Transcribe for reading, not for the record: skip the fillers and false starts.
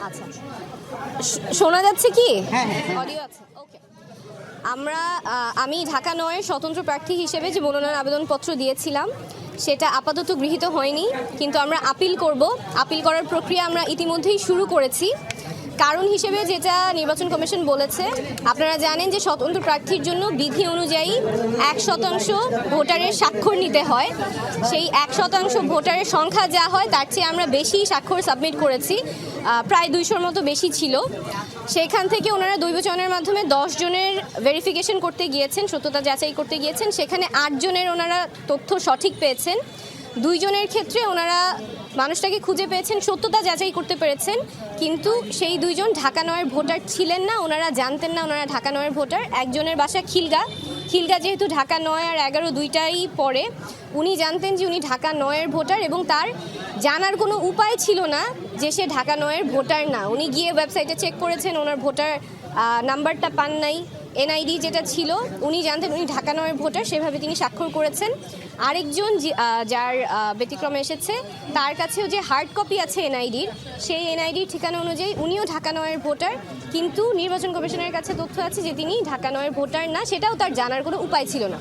আচ্ছা, শোনা যাচ্ছে কি? হ্যাঁ। অডিও আছে, ওকে। আমি ঢাকা ৯-এর স্বতন্ত্র প্রার্থী হিসেবে যে মনোনয়ন আবেদনপত্র দিয়েছিলাম সেটা আপাতত গৃহীত হয়নি, কিন্তু আমরা আপিল করব। আপিল করার প্রক্রিয়া আমরা ইতিমধ্যেই শুরু করেছি। কারণ হিসেবে যেটা নির্বাচন কমিশন বলেছে, আপনারা জানেন যে স্বতন্ত্র প্রার্থীর জন্য বিধি অনুযায়ী 1% ভোটারের স্বাক্ষর নিতে হয়। সেই 1% ভোটারের সংখ্যা যা হয় তার চেয়ে আমরা বেশি স্বাক্ষর সাবমিট করেছি, প্রায় 200-র মতো বেশি ছিল। সেখান থেকে ওনারা দৈবচয়নের মাধ্যমে 10 জনের ভেরিফিকেশন করতে গিয়েছেন, সত্যতা যাচাই করতে গিয়েছেন। সেখানে 8 জনের ওনারা তথ্য সঠিক পেয়েছেন। 2 জনের ক্ষেত্রে ওনারা মানুষটাকে খুঁজে পেয়েছেন, সত্যতা যাচাই করতে পেরেছেন, কিন্তু সেই 2 জন ঢাকা 9-এর ভোটার ছিলেন না। ওনারা জানতেন না ওনারা ঢাকা 9-এর ভোটার। একজনের বাসা খিলগা যেহেতু ঢাকা 9 আর 11 দুইটাই পড়ে, উনি জানতেন যে উনি ঢাকা 9-এর ভোটার, এবং তার জানার কোনো উপায় ছিল না যে সে ঢাকা 9-এর ভোটার না। উনি গিয়ে ওয়েবসাইটে চেক করেছেন, ওনার ভোটার নাম্বারটা পান নাই। এনআইডি যেটা ছিল, উনি জানতেন উনি ঢাকা 9-এর ভোটার, সেভাবে তিনি স্বাক্ষর করেছেন। আরেকজন যার ব্যতিক্রমে এসেছে, তার কাছেও যে হার্ড কপি আছে এনআইডির, সেই এনআইডির ঠিকানা অনুযায়ী উনিও ঢাকা 9-এর ভোটার, কিন্তু নির্বাচন কমিশনের কাছে তথ্য আছে যে তিনি ঢাকা 9-এর ভোটার না, সেটাও তার জানার কোনো উপায় ছিল না।